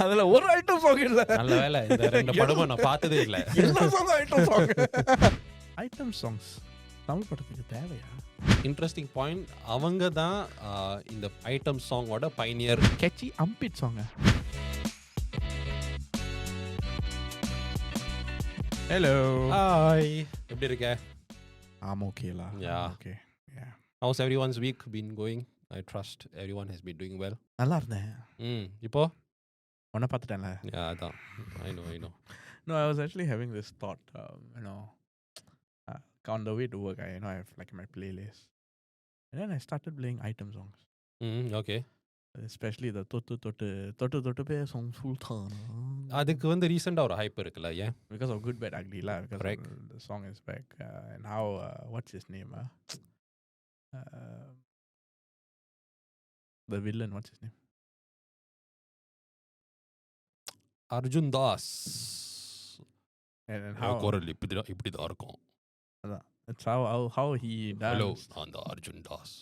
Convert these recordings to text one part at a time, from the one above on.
அதுல ஒரு item song இல்ல. நல்ல வேலை இந்த ரெண்டு படமும் நான் பார்த்ததே இல்ல. எல்லா song item song. Item songs Tamil படத்துக்கு தேவையா? இன்ட்ரெஸ்டிங் பாயிண்ட், அவங்க தான் இந்த ஐட்டம் சாங்கோட pioneer. Catchy upbeat song. Hello, hi, எப்படி இருக்க? I'm okay la. Yeah. Okay. Yeah. How's everyone's week been going? I trust everyone has been doing well. நல்லா இருந்தேன். இப்போ உன்னை பார்த்துட்டேன்ல. Yeah, அதான். I know. No, I was actually having this thought, on the way to work, I have like my playlist. And then I started playing item songs. Okay. Especially the Totu பேசும் சுல்தான். அதுக்கு வந்து ரீசெண்டா ஒரு hype இருக்குல்ல, ஏன்? Because of Good Bad Ugly la, because the song is back, and how what's his name, the villain, what's his name? Arjun Das. And how குரல் இப்படிதான் இருக்கும். அதான், it's how he does. Hello, நான் தான் அர்ஜுன் தாஸ்.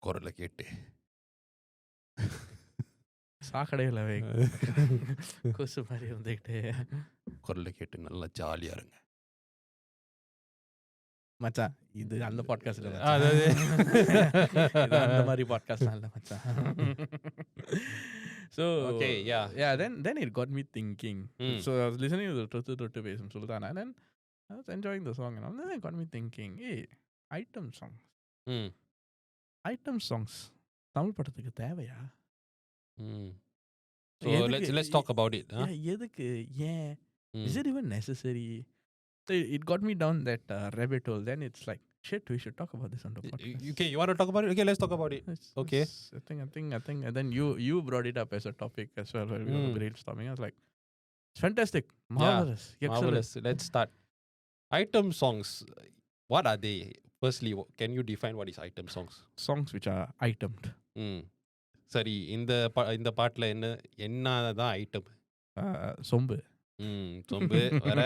குரலை கேட்டு சாக்கடையில் கொசு மாதிரி வந்துக்கிட்டு குரலை கேட்டு நல்லா ஜாலியா இருங்க மச்சான். இது அந்த பாட்காஸ்ட் இல்ல, அதாவது அந்த மாதிரி பாட்காஸ்ட் இல்ல மச்சான். So okay, yeah, then it got me thinking. So I was listening to the Totu பேசும் சுல்தான், and then I was enjoying the song, and then it got me thinking, hey, item songs. Item songs Tamil படத்துக்கு தேவையா? So let's talk about it. எதுக்கு, ஏன், is it even necessary? So it got me down that rabbit hole. Then it's like, shit, we should talk about this on the podcast. Okay, you want to talk about it? Okay, let's talk about it. Okay. I think and then you brought it up as a topic as well while we were brainstorming. I was like, it's fantastic, marvelous, excellent. Marvelous. Let's start. Item songs, what are they? Firstly, can you define what is item songs? Songs which are itemed. சரி, இந்த பாட்டுல என்னதான் item? சொம்பு. சொம்பு வேற.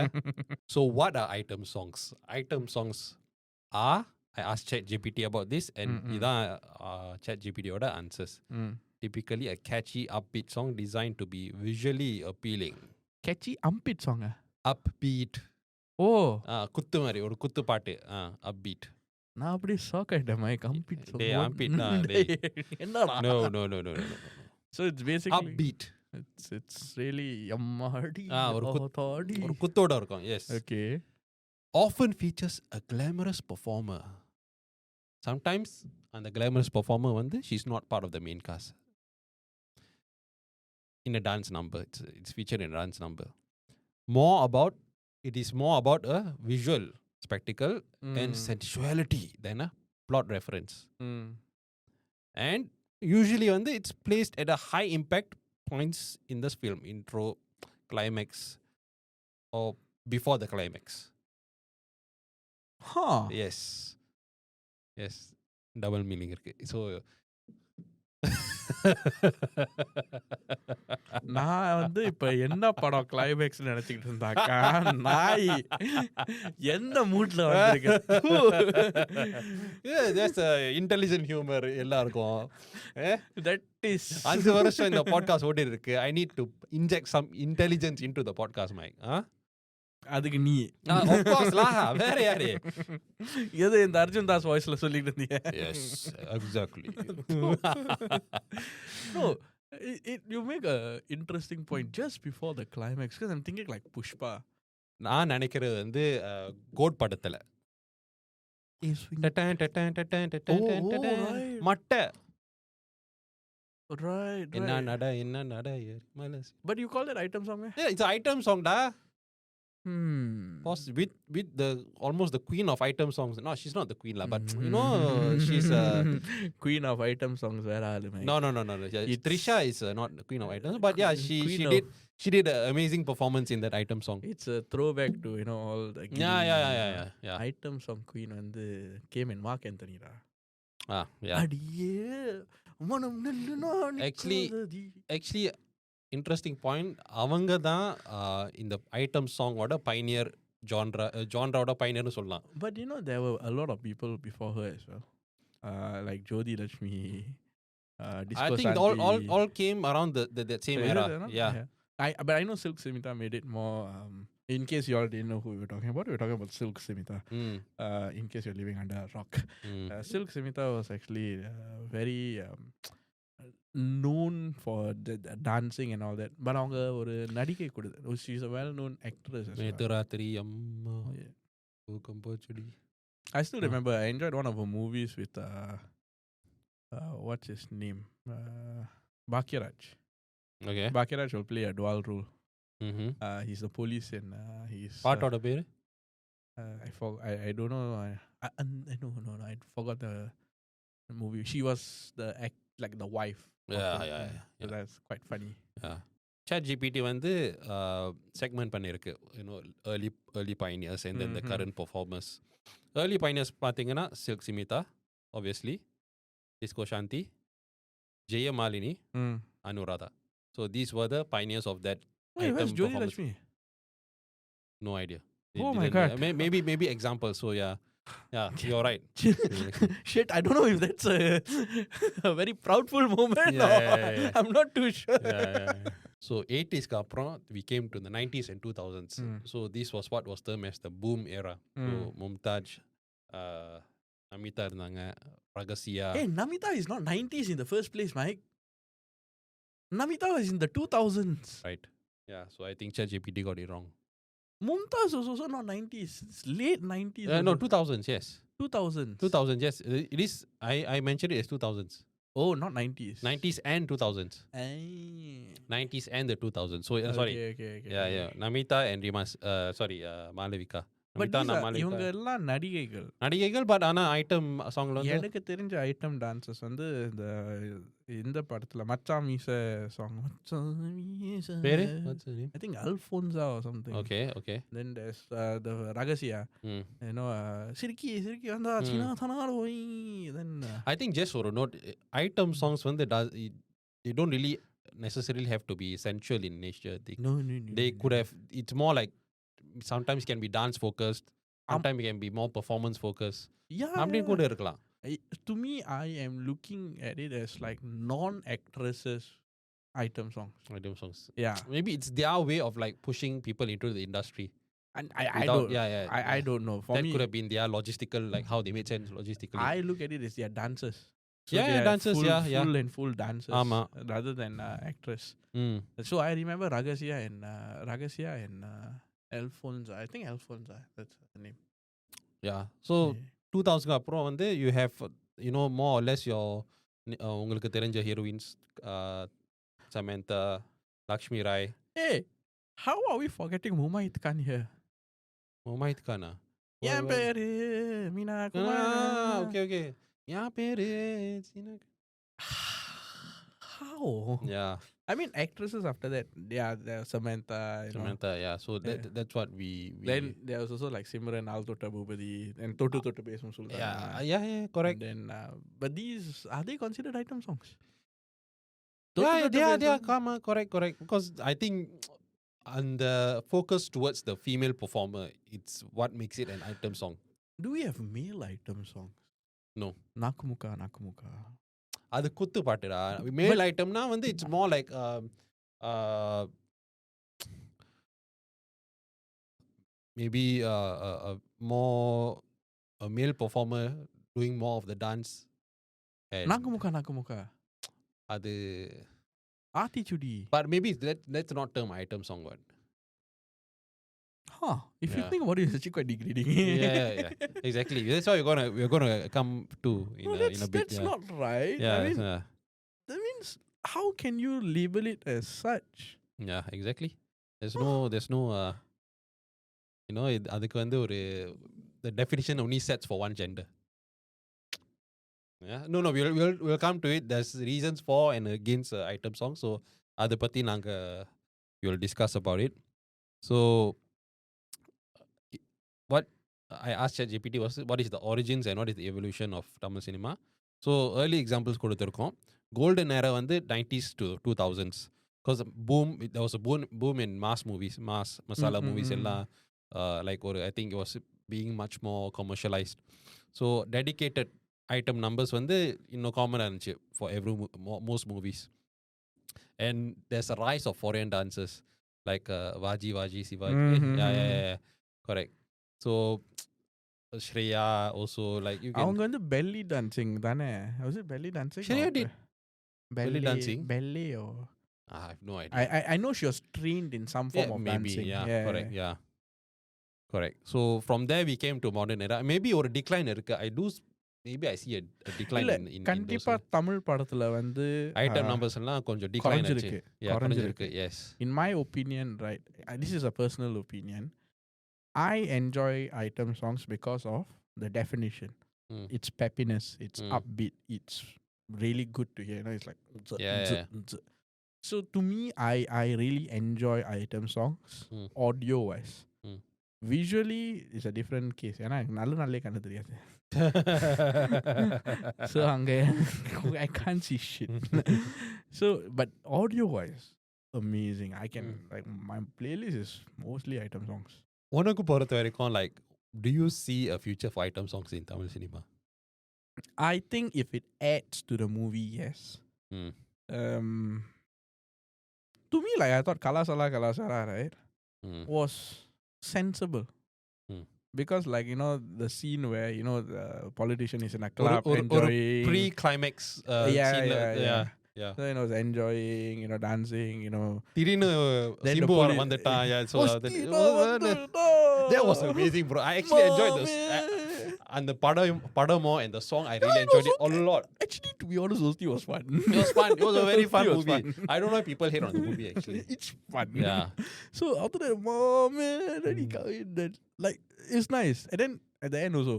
So what are item songs? Item songs are, I asked ChatGPT about this, and இதான் ChatGPT ஓட answers. Typically a catchy upbeat song designed to be visually appealing. Catchy upbeat song? Upbeat. ஓ, குத்து மாதிரி ஒரு குத்து பாட்டு. upbeat. நான் அப்படியே shock ஆயிட்டேன். மைக் அம்பிட் டேய் அம்பிட் என்னடா? No. So it's basically upbeat. It's really yamadi ஒரு குத்தோட இருக்கும். Yes. Okay. Often features a glamorous performer. Sometimes and the glamorous performer வந்து she's not part of the main cast. In a dance number, it's featured in a dance number. It is more about a visual spectacle and sensuality than a plot reference. And usually it's placed at a high impact points in this film, intro, climax, or before the climax. Yes, double meaning irukku. So நான் இப்ப என்ன படம் climax நினைச்சுக்கிட்டு இருந்தாக்கா, நாய் எந்த மூட்ல வந்திருக்கு. That's intelligent humor எல்லாருக்கும். That is 5 வருஷம் இந்த பாட்காஸ்ட் ஓடி இருக்கு. I need to inject some intelligence into the podcast, Mike. அதுக்கு நீ of course lah, வேற யாரு? எது இந்த அர்ஜுன் தாஸ் வாய்ஸ்ல சொல்லிட்டு இருந்தீங்க? Yes, exactly. No, you make a interesting point just before the climax, because I'm thinking like Pushpa. நான் நினைக்கிறது கோட் படத்துல மட்ட right. என்ன நட But you call it item song? Yeah, it's an item song da. With the almost the queen of item songs. No, she's not the queen lah, but she's queen of item songs. Where are you? No. Trisha is not the queen of items, but yeah, she did an amazing performance in that item song. It's a throwback to all the yeah. Item song queen வந்து came in Mark Anthony da. Yeah. அடியே மனம் நல்ல actually interesting point, அவங்க தான் இந்த item சாங்கோட Pioneer ஜான்ராவோட பைனியர்னு சொல்லலாம். But there were a lot of people before her as well, like Jodi Lakshmi, Disco I think it all Shanty. all came around that same Is it era. that one? Yeah. But I know Silk Smitha made it more. In case you all didn't know who we were talking about, we were talking about Silk Smitha. In case you're living under a rock, Silk Smitha was actually very known for the dancing and all that. But அவங்க ஒரு நடிகை கூட. She's a well-known actress as well. நேத்து ராத்திரி அம்மா Oh, yeah. தூக்கம் போச்சுடி. I still remember. I enjoyed one of her movies with what's his name? Bhagiraj. Okay. Bhagiraj will play a dual role. Mm-hmm. He's the police and he's. பாட்டோட பேரு? I don't know. No. I forgot the movie. She was like the wife. Yeah. So that's quite funny. Yeah. ChatGPT வந்து segment பண்ணிருக்கு. You know, early pioneers and then the current performers. Early pioneers பாத்தீங்கன்னா Silk Smitha, obviously, Disco Shanty, Jayamalini, Anuradha. So these were the pioneers of that. Wait, where's Jyoti Lakshmi? No idea. Oh my God. Maybe examples. So yeah, you're right. Shit, I don't know if that's a very proudful moment. Yeah. I'm not too sure. Yeah. So 80s க்கு அப்புறம் we came to the 90s and 2000s. So this was what was termed as the boom era. So Mumtaj, Namita இருந்தாங்க, Ragasia. Hey, Namita is not 90s in the first place, Mike. Namita was in the 2000s. Right. Yeah, so I think ChatGPT got it wrong. Mumtaz was also not 90s. It's late 90s. No, 2000s, yes. 2000s. 2000s, yes. It is, I mentioned it as 2000s. Oh, not 90s. 90s and 2000s. Ay. 90s and the 2000s. So, sorry. Okay. Yeah. Namita and Rimas, Malavika. But இவங்க எல்லாம் நடிகைகள். But ஆனா item சாங்ல வந்து எனக்கு தெரிஞ்ச item dancers வந்து இந்த படத்துல மச்சான் மீச சாங் பேரு I think Alfonso or something. Okay. Then there's the Ragasia. You know, சிரிக்கி வந்தா சின்ன தனால போய். Then I think just for a note, item songs when they don't really necessarily have to be sensual in nature. They could have, it's more like sometimes can be dance focused, sometimes it can be more performance focused. Yeah. அப்படியே கூட இருக்கலாம். To me, I am looking at it as like non-actresses item songs. Yeah. Maybe it's their way of like pushing people into the industry. And I don't know. For that me, could have been their logistical, like how they made sense logistically. I look at it as they are dancers. So they are dancers. Full and full dancers. Ama. Rather than actress. So I remember Ragasia and Alfonso. I think Alfonso. That's the name. Yeah. So 2000 க்கு அப்புறம் வந்து you have, you know, more or less your உங்களுக்கு தெரிஞ்ச heroines, Samantha, Lakshmi Rai. Hey, how are we forgetting Mumaid Khan here? Mumaid Khan? Ya pere Meena Kumar. Okay. Ya pere Meena. How? Yeah. I mean, actresses after that, there's Samantha. Samantha, yeah. So that's what we then there was also like Simran, Altota Bhubadi, and Totu Besum Sultan. Yeah, correct. And then, but these, are they considered item songs? They are correct. Because I think on the focus towards the female performer, it's what makes it an item song. Do we have male item songs? No. Nakumuka. அது குத்து பாட்டுடா. மேல் ஐட்டம்னா வந்து it's more like maybe a male performer doing more of the dance. Nakumuka. அது Aathichudi. But maybe that's not term item song word. If you think about it, it's actually quite degrading. Yeah. Exactly. That's why we're gonna come to in a bit. That's not right. Yeah. I mean, that means how can you label it as such? Yeah, exactly. There's no you know, அதுக்கு வந்து ஒரு the definition only sets for one gender. Yeah. No, we'll come to it. There's reasons for and against item song. So அத பத்தி நாங்க we'll discuss about it. So what I asked ChatGPT was, what is the origins and what is the evolution of Tamil cinema? So early examples கொடுத்திருக்கோம். Golden era வந்து 90s to 2000s. Because there was a boom in mass movies, masala movies எல்லாம் like I think it was being much more commercialized. So dedicated item numbers வந்து இன்னும் காமனாக இருந்துச்சு for most movies. And there's a rise of foreign dancers like Vaji Sivaji. Yeah. Correct. So Shreya also, like you can. அவங்க வந்து belly dancing தானே? Was it belly dancing? Shreya did belly dancing. Belly or I have no idea. I know she was trained in some form of maybe, dancing. Yeah, correct. Yeah. Correct. So from there we came to modern era. Maybe ஒரு decline இருக்கு. Maybe I see a decline in கண்டிப்பா தமிழ் படத்துல வந்து item numbers எல்லாம் கொஞ்சம் decline ஆச்சு. குறைஞ்சிருக்கு. Yes. In my opinion, right, this is a personal opinion. I enjoy item songs because of the definition. It's peppiness, it's upbeat, it's really good to hear. You know, it's like so to me, I really enjoy item songs audio wise. Visually is a different case. ஏன்னா நல்ல கண்ணு தெரியாது. So I can't see shit. So but audio wise amazing. I can like my playlist is mostly item songs. உனக்கு பொறுத்த வரைக்கும் like do you see a future for item songs in Tamil cinema? I think if it adds to the movie, yes. To me, like I thought Kalasara, right, was sensible. Because like, you know, the scene where, you know, the politician is in a club enjoying pre-climax scene. Yeah. So, you know, enjoying, you know, dancing, you know. Tirinu Simbu vandata. Yeah, so that was amazing, bro. I actually enjoyed this. And the Padamo and the song, I really enjoyed it a lot. Actually, to be honest, it was fun. It was fun. It was a very fun movie. I don't know why people hate on the movie, actually. It's fun. Yeah. So after that, then he got in that, like, it's nice. And then at the end also,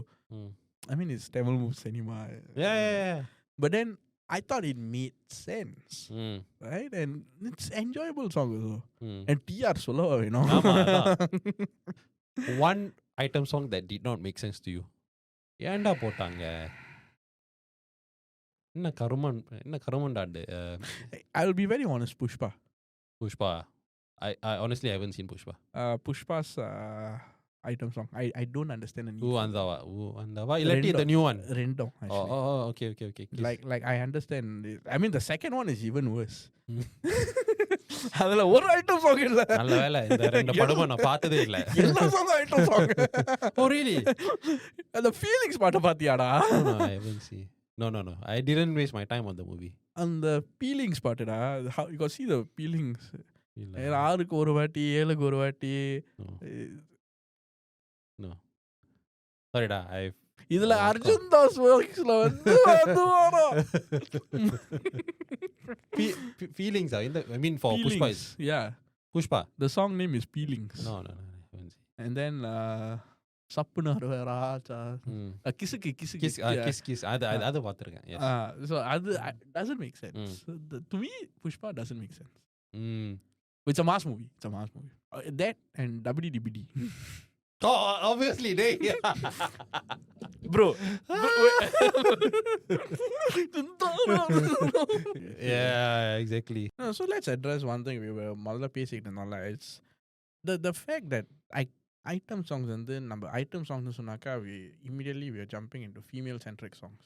I mean, it's Tamil cinema. Yeah. But then I thought it made sense, right? And it's enjoyable song also. And TR solo, you know. One item song that did not make sense to you. ஏண்டா போட்டாங்க? என்ன கருமண்டாண்டு? I will be very honest, Pushpa. I honestly haven't seen Pushpa. Pushpa's item song. I don't understand the need. Antava. Illati the new one. Rendam. Oh, okay. Like I understand. I mean, the second one is even worse. அதுல ஒரு item song இல்ல. நல்ல வேளை இந்த ரெண்டு படமும் நான் பார்த்ததே இல்ல. எல்லா song item song. Oh really? அந்த ஃபீலிங்ஸ் பாட்ட பாத்தியாடா? No, I haven't seen. No. I didn't waste my time on the movie. அந்த feelings பாட்டுடா. How you got see the feelings? இல்ல. 6க்கு ஒரு வாட்டி 7க்கு ஒரு வாட்டி. No. Sorryடா. இதுல அர்ஜுன் தாஸ் வர்க்ஸ்ல வந்து feelings are in the, I mean for feelings. Pushpa is, yeah, Pushpa the song name is Feelings. No. And then சப்புன வரவரா kiss அது பாத்துர்க்கேன். Yes. So அது doesn't make sense. To me Pushpa doesn't make sense. It's a mass movie. That and WDBD. Oh, obviously they. Bro. Yeah, exactly. No, so let's address one thing we were mother basic and all that. It's the fact that item songs and then number item songs sonaka we immediately we are jumping into female centric songs.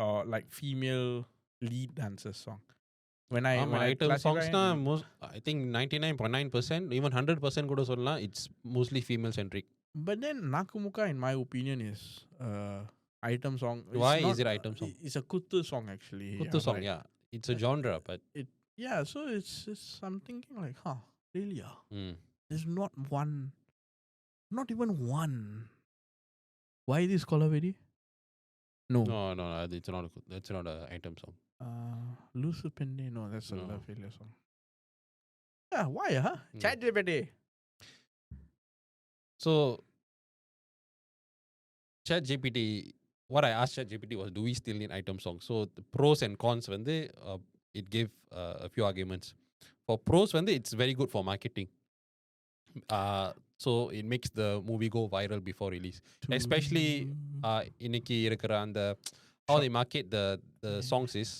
Or like female lead dancers song. When item songs na most, I think 99.9%, even 100% kuda solla, it's mostly female centric. But then Nakumuka in my opinion is item song. Why is it item song? It's a kuttu song actually. Kuttu song, right? Yeah. It's a genre, but so it's I'm thinking like, really? There's not even one. Why this Kolavedi? No, that's not a item song. Lucy Penny, no, that's a love failure song. Yeah, why, ChatGPT. So, ChatGPT, what I asked ChatGPT was, do we still need item songs? So, the pros and cons, when it gave a few arguments. For pros, it's very good for marketing. So, it makes the movie go viral before release. Especially, இன்னைக்கு இருக்கிற அந்த how they market the songs is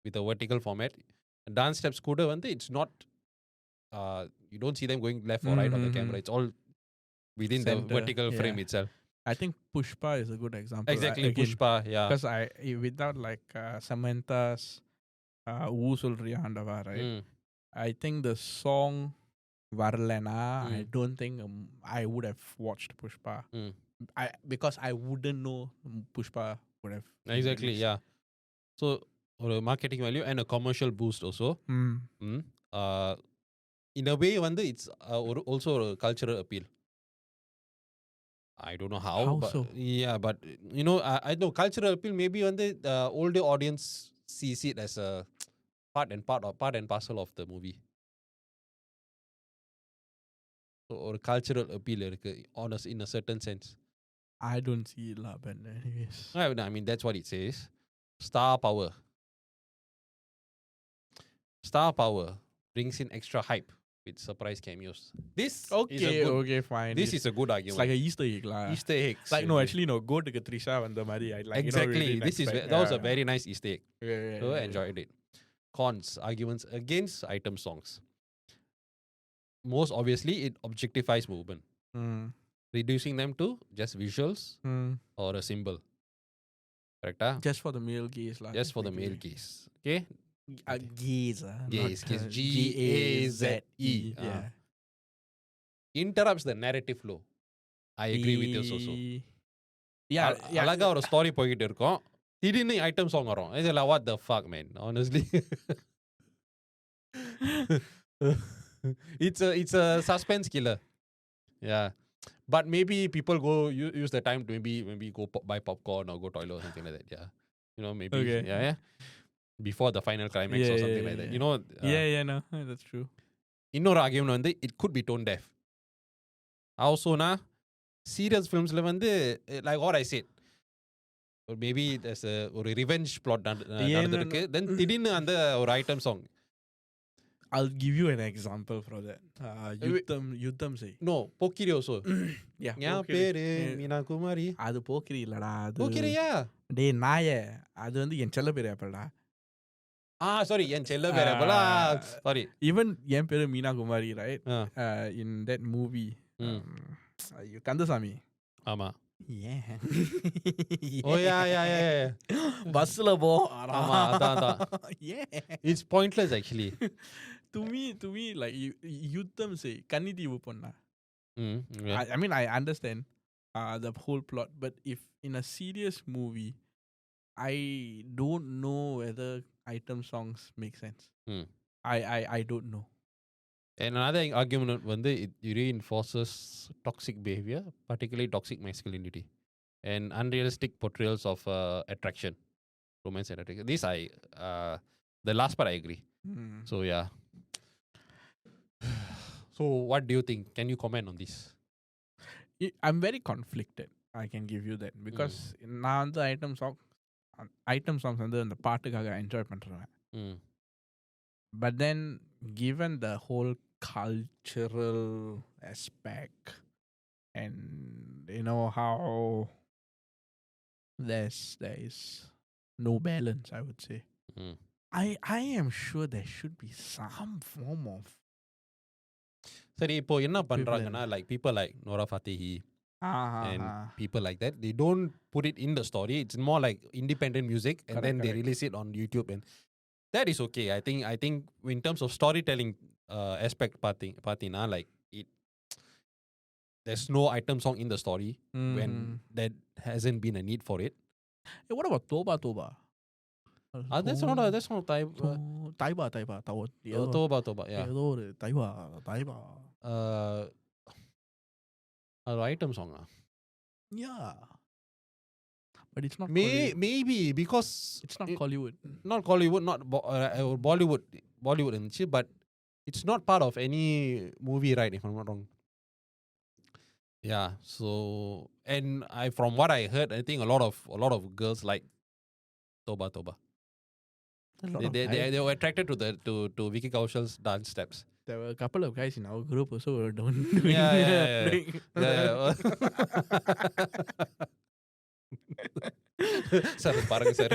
with a vertical format. Dance steps kuda it's not you don't see them going left or right on the camera. It's all within the vertical frame itself. I think Pushpa is a good example. Exactly, Pushpa, yeah. Because without like Samantha's Woo Solriya Antava, right? I think the song Varlana, I don't think I would have watched Pushpa. Because I wouldn't know Pushpa would have. Exactly, released. Yeah. So, a marketing value and a commercial boost also. In a way, it's also a cultural appeal. I don't know how but so? Yeah, but I know cultural appeal. Maybe when the older audience sees it as a part and parcel of the movie. So, or cultural appeal, in a certain sense. I don't see it, but anyways. I mean, that's what it says. Star power. Star power brings in extra hype with surprise cameos. This okay, fine. This is a good argument. It's like a Easter egg, lah. Easter eggs. Like no, actually no. Go to Trisha and the Mari. Exactly. That was a very nice Easter egg. So enjoyed it. Cons, arguments against item songs. Most obviously, it objectifies movement, reducing them to just visuals or a symbol. Correct? Just for the male gaze, lah. Just for the male gaze. Okay. Gaze. Gaze. Gaze. Yeah. Interrupts the narrative flow. I agree with this also. Yeah. அழகா ஒரு story போயிட்டு இருக்கோம். திடீர்னு item song வரும். It's like, what the fuck, man? Honestly. It's a suspense killer. Yeah. But maybe people go use the time to maybe go buy popcorn or go toilet or something like that. Yeah. Maybe. Okay. Yeah. Before the final climax or something like that. No, that's true. இன்னொரு argument வந்து it could be tone deaf. Also serious filmsல வந்து like what I said, or maybe there's ஒரு revenge plot நடந்துருக்கு. Then திடீர்னு அந்த ஒரு item song. I'll give you an example for that. Yuddham say. No, Pokiri also. Yeah. என் பேரு மீனா குமாரி. அது போக்கிரி இல்லடா. போக்கிரியா? டேய் நாயே. அது வந்து என் செல்ல பேரு அப்படா. Sorry, என் செல்ல பேரு அப்படா. Sorry. Even என் பேரு Meena Kumari, right? In that movie. Kandasamy. ஆமா. Yeah. Oh yeah. பஸ்ல போ. ஆமா அதான். Yeah. It's pointless actually. To me like Yuddham say kannithivu ponna. Yeah. I mean I understand the whole plot, but if in a serious movie I don't know whether item songs make sense. I don't know. And another argument வந்து it reinforces toxic behavior, particularly toxic masculinity and unrealistic portrayals of attraction, romance and attraction. This the last part I agree. So yeah. So what do you think? Can you comment on this? I'm very conflicted. I can give you that because நான் வந்து item songs வந்து அந்த பாட்டுக்காக enjoy பண்றேன். But then given the whole cultural aspect and how there is no balance, I would say. I am sure there should be some form of சரி இப்போ என்ன பண்றாங்கன்னா like people like Nora Fatihi and people like that, they don't put it in the story. It's more like independent music and then they release it on YouTube, and that is okay. I think in terms of storytelling aspect patina like it, there's no item song in the story when there hasn't been a need for it. Hey, what about Toba? That's not Taiba. Toba, yeah. Taiba. Item song. Yeah. But it's not maybe because it's not Hollywood. Not Hollywood, not Bollywood and shit, but it's not part of any movie, right, if I'm not wrong. Yeah, so and from what I heard, I think a lot of girls like Toba. They were attracted to Vicky Kaushal's dance steps. There were a couple of guys in our group also who were doing yeah. Sir, parang sir.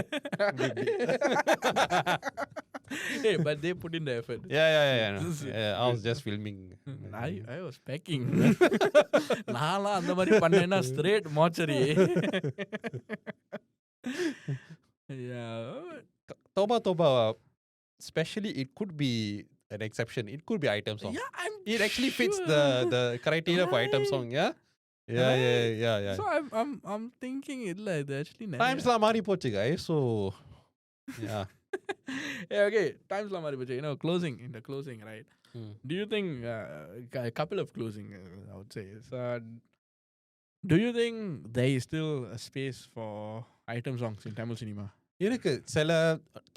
Hey, but they put in the effort. Yeah. I was just filming. I was packing. நான்லாம் அந்த மாதிரி பண்ணேன்னா straight mortuary. Yeah. Toba, especially it could be an exception. It could be item song. Yeah, It actually fits sure. the criteria for item song. Yeah. Yeah. So I'm thinking illa இது actually Times la mari pochu guys. So yeah. Yeah, okay, times la mari pochu. Closing, in the closing, right? Do you think a couple of closing I would say is, do you think there is still a space for item songs in Tamil cinema? எனக்கு சில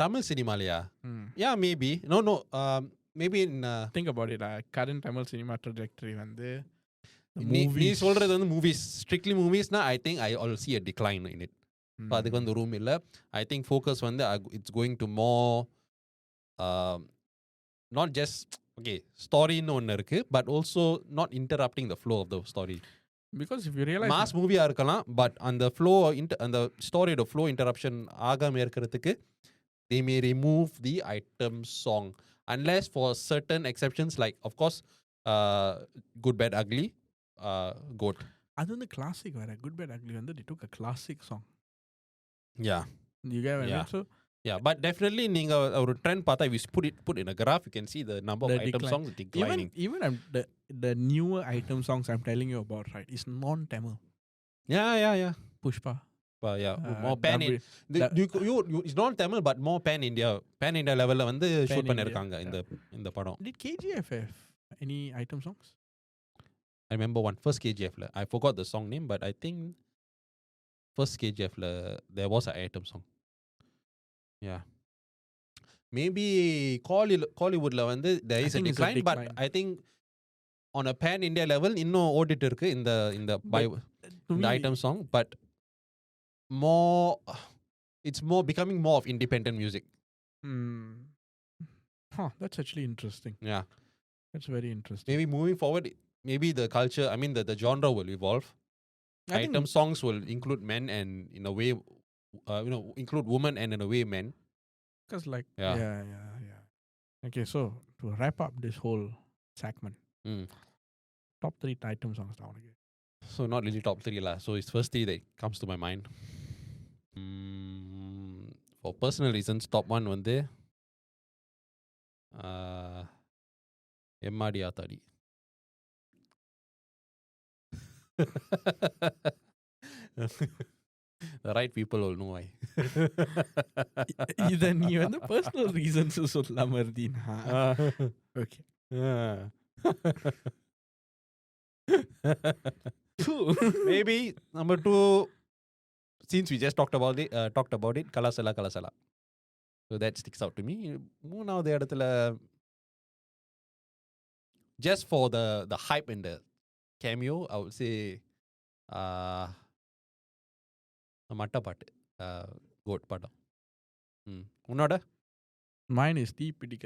Tamil சினிமாலயா yeah maybe no maybe in think about it, current Tamil cinema trajectory வந்து நீ சொல்றது வந்து movies, strictly movies na I think I will see a decline in it. அதுக்கு வந்து room இல்ல. I think focus வந்து it's going to more not just okay story ன்னு ஒன்னு இருக்கு, but also not interrupting the flow of the story. Because if you realize mass movie இருக்கலாம், but அந்த flow அந்த story-ோட flow interruption ஆகாம இருக்கிறதுக்கு they may remove the item song unless for certain exceptions, like of course Good Bad Ugly, Goat. அது வந்து classic வேற. Good Bad Ugly வந்து they took a classic song. Yeah. You get what I mean? So yeah, but definitely நீங்க ஒரு trend பார்த்தா if you put in a graph, you can see the number of item songs declining. Even the newer item songs I'm telling you about, right, is non-Tamil. Yeah. Pushpa. Yeah, more pan you it's not Tamil but more pan India level la வந்து shoot பண்ணிருக்காங்க இந்த படம். Did KGF have any item songs? I remember one first KGF la, I forgot the song name, but I think first KGF la there was an item song. Yeah, maybe Kollywood la வந்து there is a decline, but I think on a pan India level இன்னும் ஓடிட்டு இருக்கு இந்த item song, but more it's more becoming more of independent music. That's actually interesting. Yeah, that's very interesting. Maybe moving forward, maybe the culture, I mean the genre will evolve. Item songs will include men and in a way include women and in a way men. Because like yeah. Okay, so to wrap up this whole segment, top 3 item songs down again. So not really top 3 lah. So it's first 3 that comes to my mind. For personal reasons, top 1 வந்து எம்மாடி ஆத்தாடி. The right people will know why. இத நீ வந்து personal reasons சொல்லாம இருந்தீனா okay. Maybe number 2, since we just talked about it, Kalasala. So that sticks out to me. மூணாவது இடத்துல just for the hype and the cameo, I would say மட்ட பாட்டு code படம். உன்னோட? Mine is தீ பிடிக்க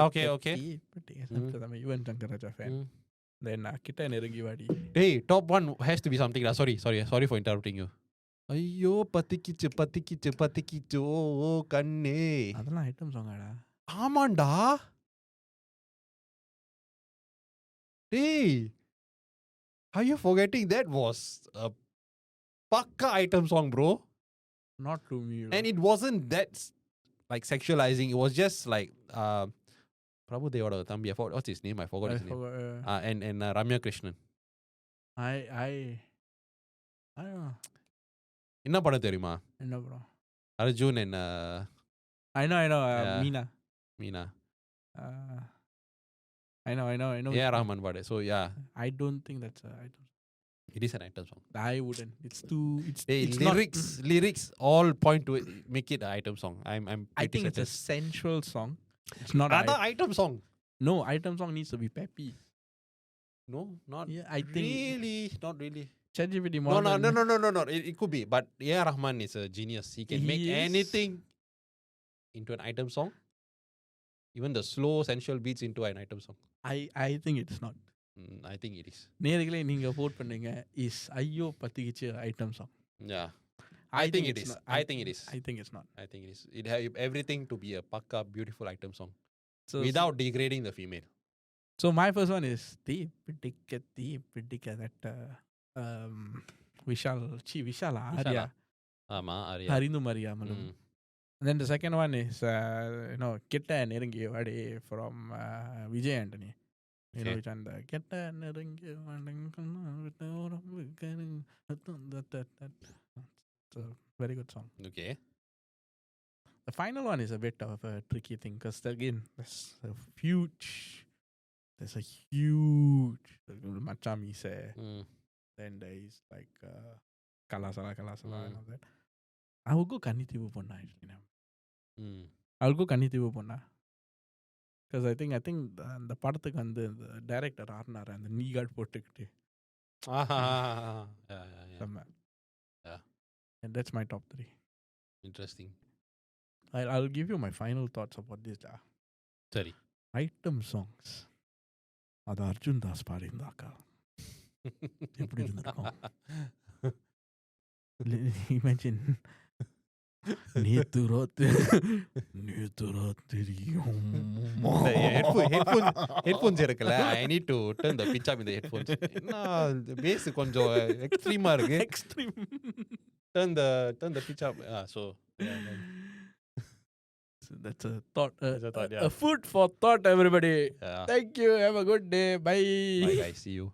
okay Yuvan Shankar Raja fan. Then கிட்ட நெருங்கி வாடி. Hey, top 1 has to be something. Sorry for interrupting you. ஐயோ பத்திக்கிச்சு ஓ கண்ணே. அதெல்லாம் ஐட்டம் சாங்காடா. ஆமாண்டா. Hey, are you forgetting that was a pakka item song, bro? Not to me. And it wasn't that like sexualizing. It was just like Prabhu Devoda Thambi. What's his name? I forgot his name. And Ramya Krishnan. I don't know. என்ன படம் தெரியுமா? என்ன படம்? Arjun and I know Meena. I know. Yeah, Rahman Bade. So yeah, I don't think that's a item. It is an item song. I wouldn't. It's too. It's lyrics all point to it, make it an item song. I think it's a sensual song. It's not an item song. No, item song needs to be peppy. No, not. Yeah, I think not really. ChatGPT No. It could be, but yeah, Rahman is a genius. He can make anything into an item song. Even the slow sensual beats into an item song. I think it's not. I think it is. நேர்களே நீங்க vote பண்ணுங்க. Is ஐயோ பத்திக்கிச்சு item song? Yeah. I think it is. I think it is. I think it's not. I think it is. It have everything to be a pakka beautiful item song. So, without degrading the female. so my first one is deep that Vishal Arya Arya. Harindu Maria Malum. And then the second one is Kitta Neringi Vadi from Vijay Antony. You know which one? The Kitta Neringi that. It's a very good song. Okay. The final one is a bit of a tricky thing because again, there's a huge Machami say. Then there is like Kalasala and all that. I will go Kanitivu Ponna actually. I'll go Kanitivu Ponna. Because I think the படத்துக்கு வந்து the director ஆர்னார் அந்த knee guard போட்டுக்கிட்டு. Yeah. And that's my top 3. Interesting. I'll give you my final thoughts about this. Sorry. Item songs. அது அர்ஜுன் தாஸ் பாடியிருந்தாக்கா எப்படி இருந்திருக்கும்? Imagine நேத்து ராத்திரி headphones இருக்குல்ல, I need to turn the pitch up in the headphones. Bass கொஞ்சம் எக்ஸ்ட்ரீமா இருக்கு. Extreme. Turn the pitch up. So that's a thought. yeah. A food for thought, everybody. Yeah. Thank you. Have a good day. Bye. Bye guys. See you.